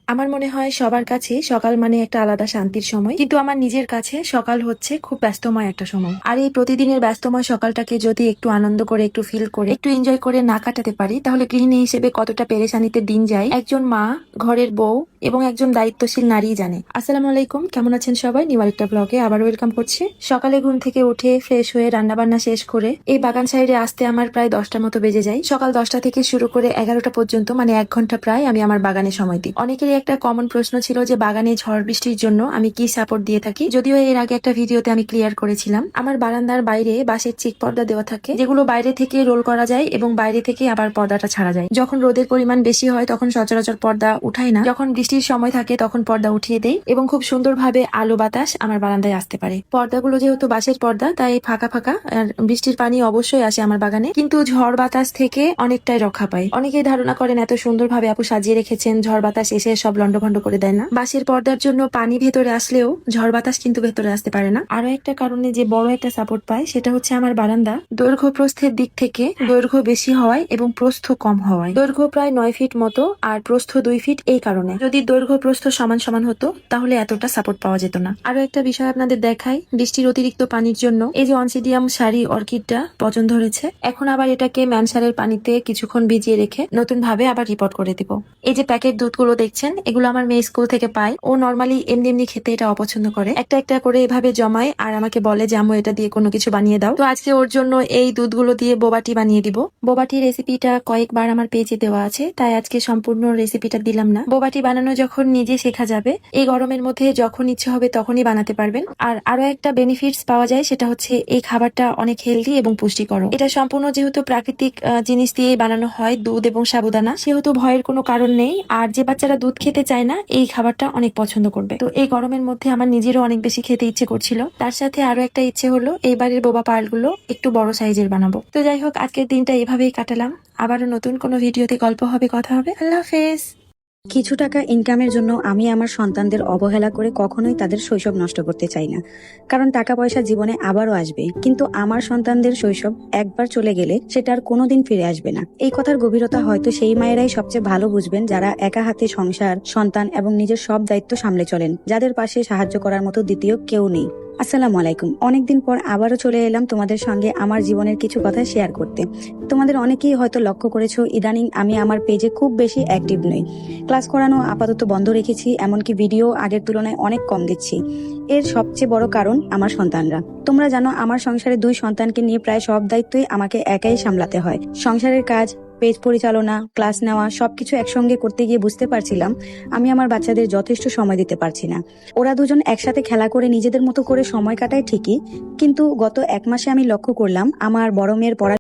আমার মনে হয় সবার কাছে সকাল মানে একটা আলাদা শান্তির সময়, কিন্তু আমার নিজের কাছে সকাল হচ্ছে খুব ব্যস্তময় একটা সময়। আর এই প্রতিদিনের ব্যস্তময় সকালটাকে যদি একটু আনন্দ করে, একটু ফিল করে, একটু এনজয় করে না কাটাতে পারি, তাহলে গৃহিণী হিসেবে কতটা পেরেশানিতে দিন যায় একজন মা, ঘরের বউ এবং একজন দায়িত্বশীল নারী জানে। আসসালামু আলাইকুম, কেমন আছেন সবাই? নিউ আরেকটা ব্লগে আবার ওয়েলকাম করছি। সকালে ঘুম থেকে উঠে ফ্রেশ হয়ে রান্না বান্না শেষ করে এই বাগান সাইডে আসতে আমার প্রায় 10টার মতো বেজে যায়। সকাল 10টা থেকে শুরু করে 11টা পর্যন্ত, মানে 1 ঘন্টা প্রায় আমি আমার বাগানে সময় দিই। অনেকেরই একটা কমন প্রশ্ন ছিল যে বাগানে ঝড় বৃষ্টির জন্য আমি কি সাপোর্ট দিয়ে থাকি। যদিও এর আগে একটা ভিডিওতে আমি ক্লিয়ার করেছিলাম। আমার বারান্দার বাইরে বাঁশের চিক পর্দা দেওয়া থাকে, যেগুলো বাইরে থেকে রোল করা যায় এবং বাইরে থেকে আবার পর্দাটা ছাড়া যায়। যখন রোদের পরিমাণ বেশি হয় তখন সচরাচর পর্দা উঠাই না, যখন বৃষ্টির সময় থাকে তখন পর্দা উঠিয়ে দেই এবং খুব সুন্দরভাবে আলো বাতাস আমার বারান্দায় আসতে পারে। পর্দাগুলো যেহেতু বাঁশের পর্দা, তাই ফাঁকা ফাঁকা, আর বৃষ্টির পানি অবশ্যই আসে আমার বাগানে, কিন্তু ঝড় বাতাস থেকে অনেকটাই রক্ষা পায়। অনেকেই ধারণা করেন এত সুন্দরভাবে আপু সাজিয়ে রেখেছেন, ঝড় বাতাস এসে সব লন্ডভন্ড করে দেয় না। বাঁশের পর্দার জন্য পানি ভেতরে আসলেও ঝড় বাতাস কিন্তু ভেতরে আসতে পারে না। আরো একটা কারণে যে বড় একটা সাপোর্ট পায় সেটা হচ্ছে আমার বারান্দা দৈর্ঘ্য প্রস্থের দিক থেকে দৈর্ঘ্য বেশি হওয়ায় এবং প্রস্থ কম হওয়ায়। দৈর্ঘ্য প্রায় 9 ফিট মতো আর প্রস্থ 2 ফিট। এই কারণে যদি দৈর্ঘ্য প্রস্থ সমান সমান হতো তাহলে এতটা সাপোর্ট পাওয়া যেত না। আরো একটা বিষয় আপনাদের দেখাই, বৃষ্টির অতিরিক্ত পানির জন্য এই যে অনসিডিয়াম সারি অর্কিডটা পচন ধরেছে। এখন আবার এটাকে ম্যানসারের পানিতে কিছুক্ষণ ভিজিয়ে রেখে নতুন ভাবে আবার রিপোর্ট করে দিব। এই যে প্যাকেট দুধগুলো দেখছেন, এগুলো আমার মেয়ে স্কুল থেকে পায়। ও নর্মালি এমনি এমনি খেতে এটা অপছন্দ করে, একটা একটা করে এভাবে জমায় আর আমাকে বলে যে আম্মু এটা দিয়ে কোনো কিছু বানিয়ে দাও। তো আজকে ওর জন্য এই দুধগুলো দিয়ে বোবাটি বানিয়ে দিব। বোবাটির রেসিপিটা কয়েকবার আমার পেজে দেওয়া আছে, তাই আজকে সম্পূর্ণ রেসিপিটা দিলাম না। বোবাটি বানানো যখন নিজে শেখা যাবে, এই গরমের মধ্যে যখন ইচ্ছে হবে তখনই বানাতে পারবেন। আর আরো একটা বেনিফিটস পাওয়া যায়, সেটা হচ্ছে এই খাবারটা অনেক হেলদি এবং পুষ্টিকর। এটা সম্পূর্ণ যেহেতু প্রাকৃতিক জিনিস দিয়ে বানানো হয়, দুধ এবং সাবুদানা, সেহেতু ভয়ের কোনো কারণ নেই। আর যে বাচ্চারা দুধ খেতে চায় না, এই খাবারটা অনেক পছন্দ করবে। তো এই গরমের মধ্যে আমার নিজেরও অনেক বেশি খেতে ইচ্ছে করছিল। তার সাথে আরো একটা ইচ্ছে হলো এইবারের বোবা পার্লগুলো একটু বড় সাইজের বানাবো। তো যাই হোক, আজকের দিনটা এভাবেই কাটালাম। আবারও নতুন কোনো ভিডিওতে গল্প হবে, কথা হবে। আল্লাহ হাফেজ। কিছু টাকা ইনকামের জন্য আমি আমার সন্তানদের অবহেলা করে কখনোই তাদের শৈশব নষ্ট করতে চাই না, কারণ টাকা পয়সা জীবনে আবারও আসবে, কিন্তু আমার সন্তানদের শৈশব একবার চলে গেলে সেটা আর কোনোদিন ফিরে আসবে না। এই কথার গভীরতা হয়তো সেই মায়েরাই সবচেয়ে ভালো বুঝবেন যারা একা হাতে সংসার, সন্তান এবং নিজের সব দায়িত্ব সামলে চলেন, যাদের পাশে সাহায্য করার মতো দ্বিতীয় কেউ নেই। আসসালামু আলাইকুম। অনেকদিন পর আবারও চলে এলাম তোমাদের সঙ্গে আমার জীবনের কিছু কথা শেয়ার করতে। তোমাদের অনেকেই হয়তো লক্ষ্য করেছো, ইদানিং আমি আমার পেজে খুব বেশি অ্যাক্টিভ নই। ক্লাস করানো আপাতত বন্ধ রেখেছি, এমনকি ভিডিও আগের তুলনায় অনেক কম দিচ্ছি। এর সবচেয়ে বড় কারণ আমার সন্তানরা। তোমরা জানো, আমার সংসারে 2 সন্তানকে নিয়ে প্রায় সব দায়িত্বই আমাকে একাই সামলাতে হয়। সংসারের কাজ, পেজ পরিচালনা, ক্লাস নেওয়া, সবকিছু একসঙ্গে করতে গিয়ে বুঝতে পারছিলাম আমি আমার বাচ্চাদের যথেষ্ট সময় দিতে পারছি না। ওরা দুজন একসাথে খেলা করে নিজেদের মতো করে সময় কাটায় ঠিকই, কিন্তু গত 1 মাসে আমি লক্ষ্য করলাম আমার বড় মেয়ের পড়া